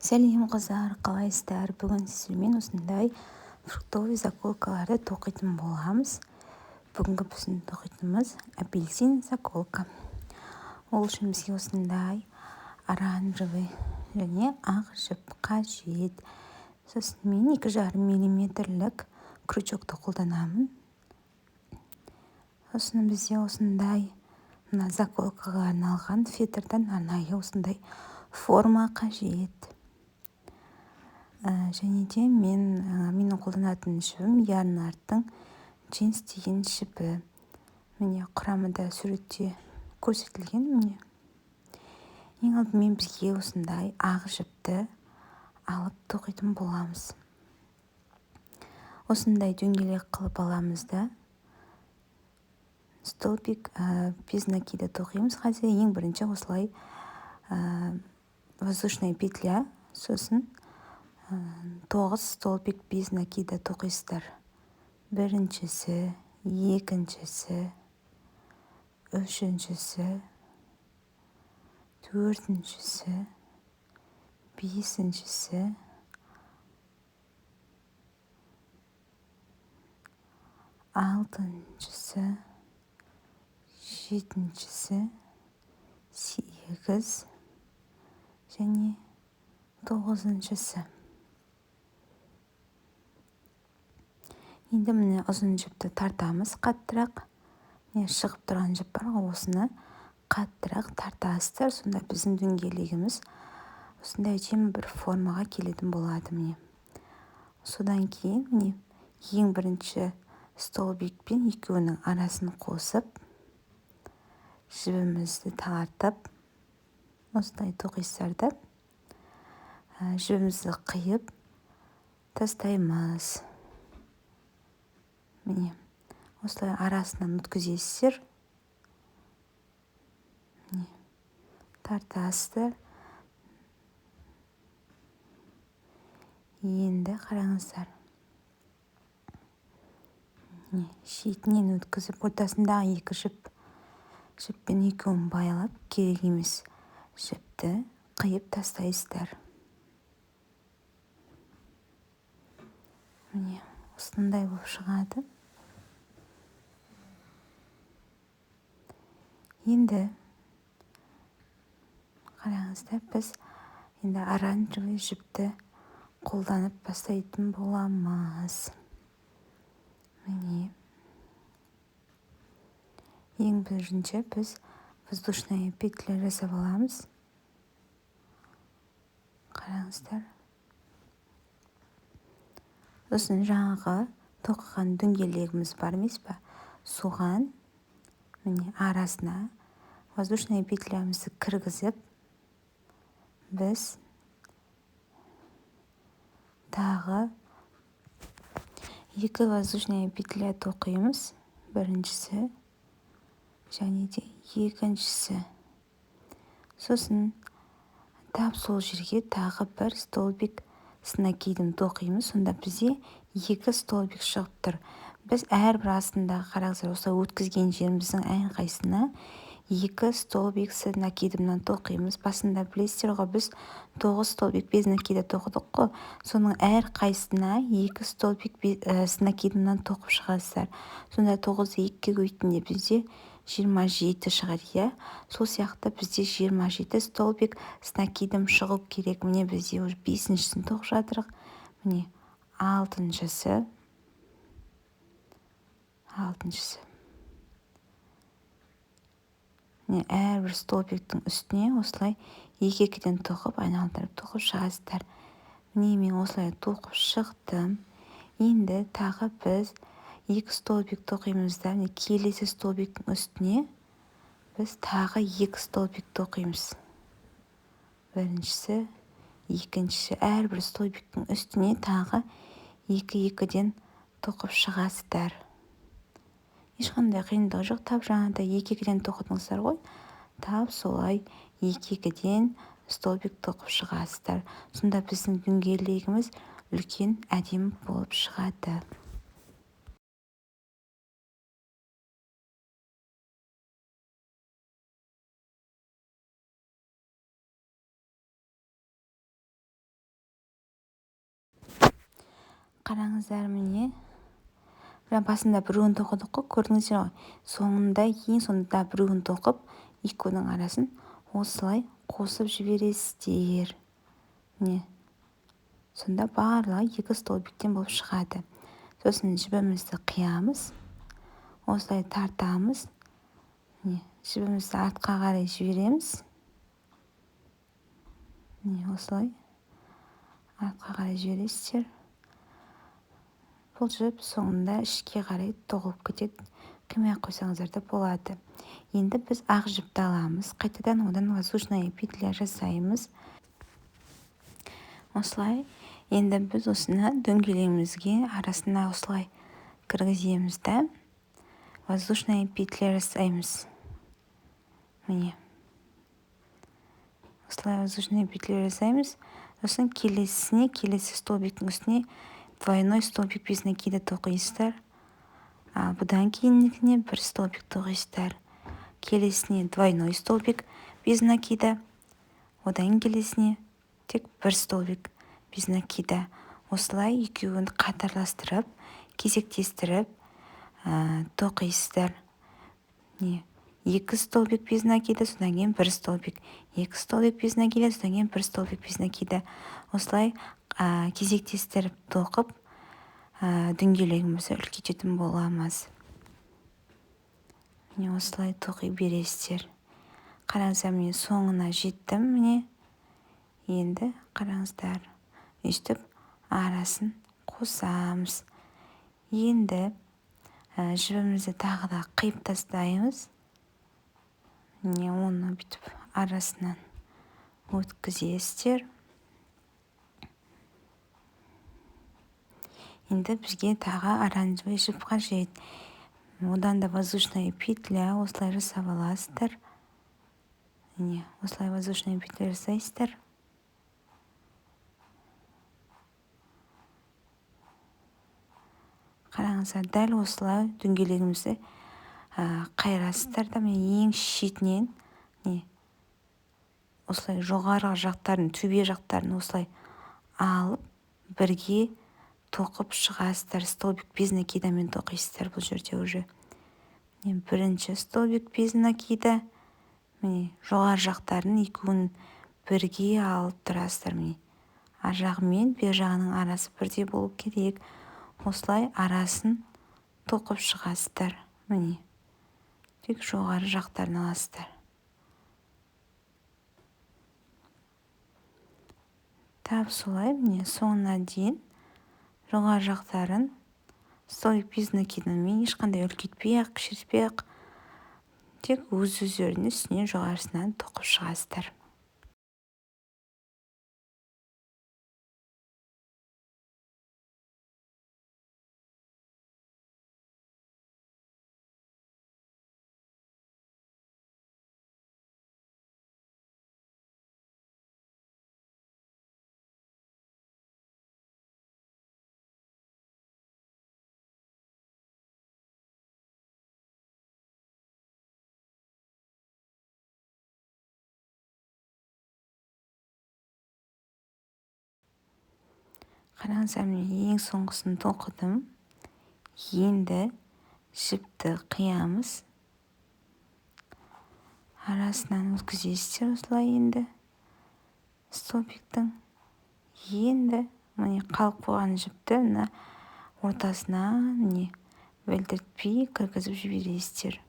Сәлем қыздар, қалайсыздар? Бүгін сіздермен осындай фруктовый заколкаларды тоқитын боламыз. Бүгінгі біздің тоқитынымыз апельсин заколка. Ол үшін бізге осындай оранжевый және ақ жіп қажет. Сосын мен 2,5 мм крючокты қолданамын. Сосын бізде осындай заколкаға арналған фетрдан арнайы осындай форма қажет. Және де менің қолданатын жіпім Ярнарттың джинс деген жіпі. Міне құрамында суретте көрсетілген. Міне ең алдымен бізге осындай ақ жіпті алып тоқитын боламыз. Осындай дөңгелек қылып аламыз да столбик без накида тоқимыз. Қазір ең бірінші осылай воздушная петля, сосын 9 столбик без накида тоқисыздар. Біріншісі, екіншісі, үшіншісі, төртіншісі, бесіншісі, алтыншысы, жетіншісі, 8 және 9-шысы. Енді міне ұзын жіпті тартамыз қаттырақ. Міне шығып тұрған жіп бар ғой, осыны қаттырақ тартасыздар. Сонда біздің дөңгелегіміз осындай әдемі бір формаға келетін болады. Міне содан кейін міне ең бірінші столбикпен екеуінің арасын қосып, жібімізді тартып, осылай тоқисыздар да жібімізді қиып тастаймыз. Міне осылай арасынан өткізесіздер. Міне тартасыздар. Енді қараңыздар. Міне шетінен өткізіп, ортасындағы екі жіппен екеуін байлап, керек емес жіпті қиып тастайсыздар. Міне осындай болып шығады. Енді қараңыздар, біз енді оранжевый жіпті қолданып бастайтын боламыз. Міне ең бірінші біз воздушная петля жасап аламыз. Қараңыздар. Сосын жаңағы тоқыған дөңгелегіміз бар емес пе? Соған міне арасына воздушная петлямызды кіргізіп, біз тағы 2 воздушная петля тоқимыз. Біріншісі және де екіншісі. Сосын тап сол жерге тағы бір столбик с накидом тоқимыз. Сонда бізде 2 столбик шығып тұр. Біз әрбір астындағы қараңыздар, осылай өткізген жеріміздің әрқайсысына 2 столбик с накидымнан тоқимыз. Басында білесіздер ғой, біз 9 столбик без накида тоқыдық қой. Соның әрқайсысына 2 столбик с накидымнан тоқып шығасыздар. Сонда 9-ды 2-ге көбейткенде бізде 27 шығар, иә? Сол сияқты бізде 27 столбик с накидым шығу керек. Міне бізде уже 5-шісін тоқып жатырық. Міне 6-шысы. Міне әрбір столбиктің үстіне осылай 2-2-ден тоқып, айналдырып тоқып шығасыздар. Міне мен осылай тоқып шықтым. Енді тағы біз 2 столбик тоқимыз да, келесі столбиктің үстіне біз тағы 2 столбик тоқимыз. Біріншісі, екіншісі, әрбір столбиктің үстіне тағы 2-2-ден тоқып шығасыздар. Ешқандай қиындығы жоқ. Тап жаңағыдай 2-2-ден тоқыдыңыздар ғой. Тап солай 2-2-ден столбик тоқып шығасыздар. Сонда біздің дөңгелегіміз үлкен әдемі болып шығады. Қараңыздар, міне басында біреуін тоқыдық қой, көрдіңіздер ғой. Соңында, ең соңында біреуін тоқып, екеуінің арасын осылай қосып жібересіздер. Міне, сонда барлығы 2 столбиктен болып шығады. Сосын жібімізді қиямыз, осылай тартамыз. Міне, жібімізді артқа қарай жібереміз. Міне, осылай артқа қарай жібересіздер. Бұл жіп соңында ішке қарай тоқылып кетеді. Қимай қойсаңыздар да болады. Енді біз ақ жіпті аламыз. Қайтадан одан воздушная петля жасаймыз. Осылай. Енді біз осыны дөңгелегімізге арасына осылай кіргіземіз да воздушная петля жасаймыз. Міне. Осылай воздушная петля жасаймыз. Сосын келесі столбиктің үстіне двойной столбик без накида тоқисыздар. Бұдан кейініне 1 столбик тоқисыздар. Келесіне двойной столбик без накида. Одан келесіне тек 1 столбик без накида. Осылай екеуін қатарластырып, кезектестіріп тоқисыздар. 2 столбик без накида, содан кейін 1 столбик. 2 столбик без накида, содан кейін 1 столбик без накида. Осылай кезектестіріп тоқып, дөңгелегімізді үлкейтетін боламыз. Міне осылай тоқи бересіздер. Қараңыздар, міне соңына жеттім. Міне енді қараңыздар, өйстіп арасын қосамыз. Енді жібімізді тағы да қиып тастаймыз. Міне оны бүйтіп арасынан өткізесіздер. Енді бізге тағы оранжевый жіп қажет. Одан да воздушная петля осылай жасап аласыздар. Міне осылай воздушная петля жасайсыздар. Қараңыздар, дәл осылай дөңгелегімізді қайрасыздар да, ең шетінен осылай жоғарғы жақтарын, төбе жақтарын осылай алып, бірге тоқып шығасыздар. Столбик без накидамен тоқисыздар бұл жерде уже. Бірінші столбик без накида. Міне жоғары жақтарын екеуін бірге алып тұрасыздар. Міне ар жағы мен бер жағының арасы бірдей болу керек. Осылай арасын тоқып шығасыздар. Міне тек жоғары жақтарын аласыздар. Тап солай, міне соңына дейін жоғары жақтарын столбик без накидамен ешқандай үлкейтпей-ақ, кішірейтпей-ақ, тек өз-өздерінің үстіне жоғарысынан тоқып шығасыздар. Қараңыздар, ең соңғысын тоқыдым. Енді жіпті қиямыз. Арасынан өткізесіздер осылай енді столбиктің. Енді міне қалып қойған жіпті ортасына білдіртпей кіргізіп жібересіздер.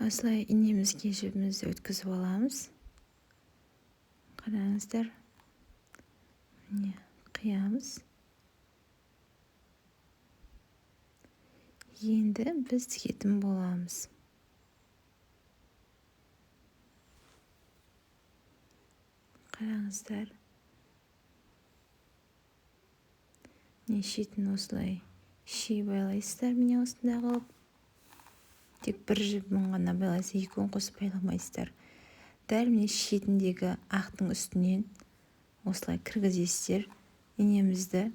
Осылай инемізге жібімізді өткізіп аламыз. Қараңыздар, міне қиямыз. Енді біз тігетін боламыз. Қараңыздар. Шетін осылай байлайсыздар, міне осында қылып. Тек бір жібін ғана байлайсыз, екеуін қосып байламайсыздар. Дәл міне шетіндегі ақтың үстінен осылай кіргізесіздер инемізді.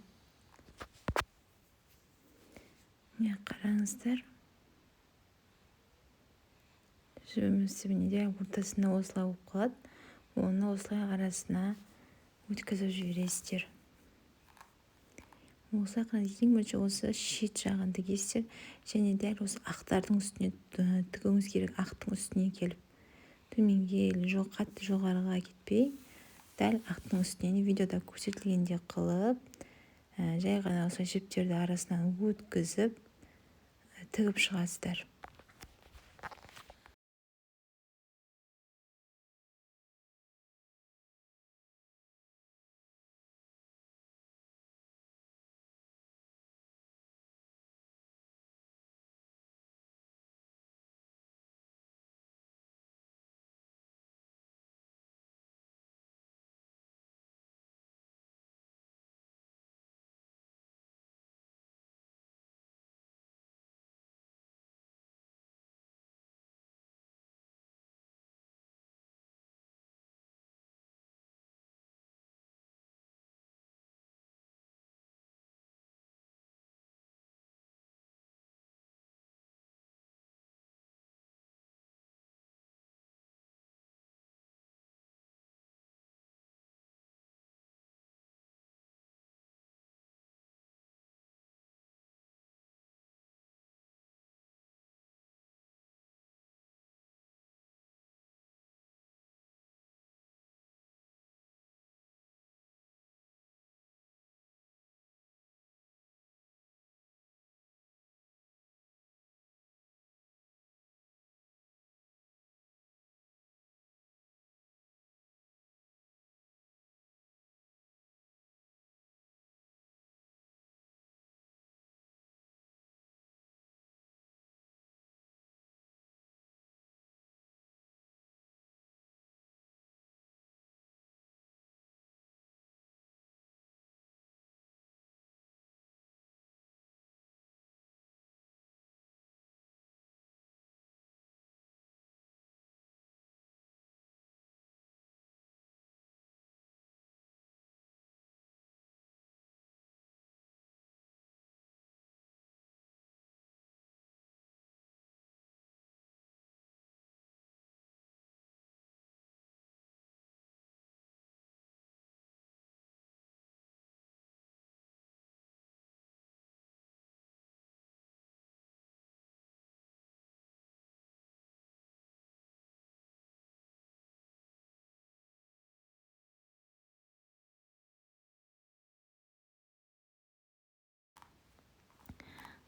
Міне қараңыздар. Жібімізді міне дәл ортасында осылай болып қалады. Оны осылай арасына өткізіп жібересіздер. Осылай ең бірінші осы шет жағын тігесіздер, және дәл осы ақтардың үстіне тігуіңіз керек. Ақтың үстіне келіп төменге жоқ, қатты жоғарыға кетпей, дәл ақтың үстінен видеода көрсетілгендей қылып, жай ғана осы жіптерді арасынан өткізіп тігіп шығасыздар.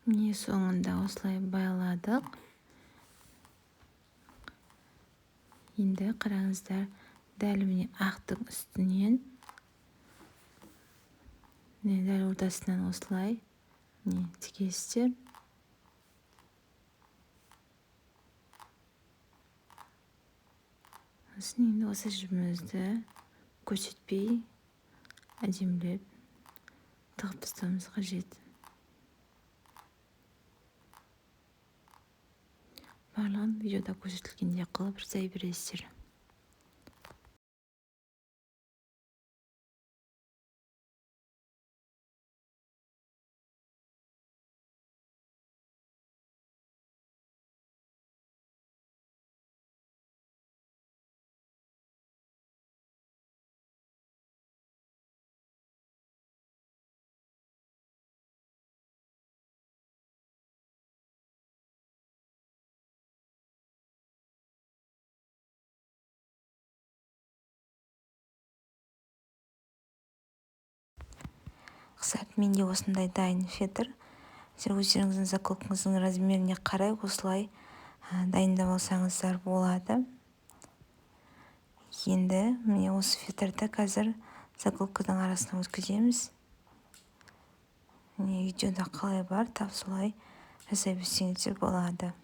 Міне соңында осылай байладық. Енді қараңыздар, дәл міне ақтың үстінен, дәл ортасынан осылай тігесіздер. Енді осы жібімізді көрсетпей әдемілеп тығып тастауымыз қажет. Барлығын видеода көрсетілгендей қылып жасай бересіздер. Менде осындай дайын фетр. Өздеріңіздің заколкаңыздың размеріне қарай осылай дайындап алсаңыздар болады. Енді міне осы фетрді қазір заколканың арасына өткіземіз. Видеода қалай бар, тап солай жасай берсеңіздер болады.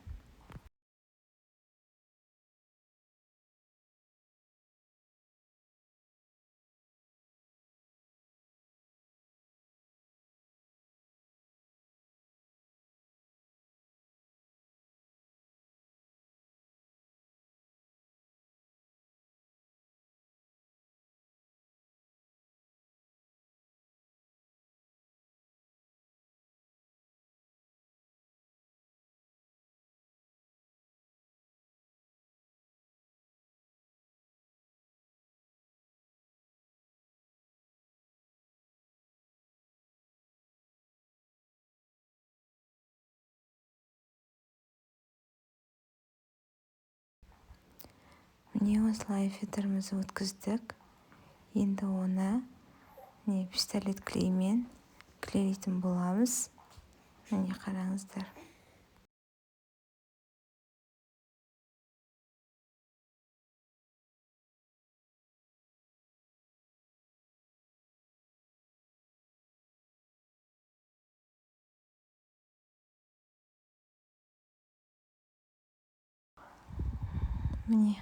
Міне осылай фильтрімізді өткіздік. Енді оны пистолет клеймен клейлейтін боламыз. Міне қараңыздар. Міне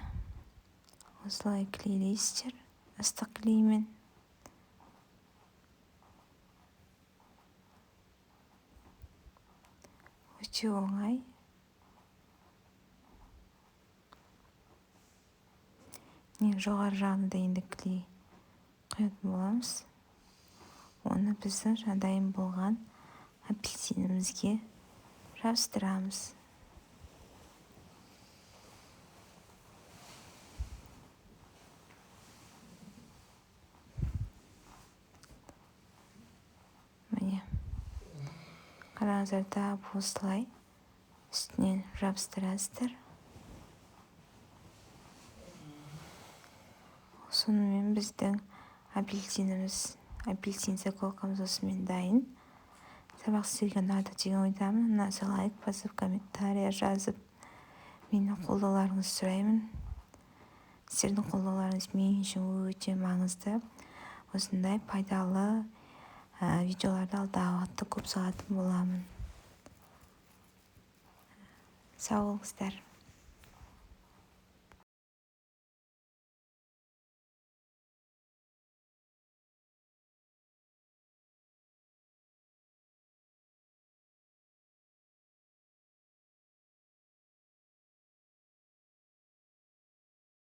осылай клейлейсіздер ыстық клеймен. Өте оңай. Жоғары жағына да енді клей құятын боламыз. Оны біздің дайын болған апельсинімізге жабыстырамыз. Міне қараңыздар, тап осылай үстінен жабыстырасыздар. Сонымен біздің апельсин заколкамыз осымен дайын. Сабақ сіздерге ұнады деген ойдамын. Ұнаса лайк басып, комментария жазып, мені қолдауларыңызды сұраймын. Сіздердің қолдауларыңыз мен үшін өте маңызды. Осындай пайдалы видеоларды алдағы уақытта көп салатын боламын. Сау болыңыздар.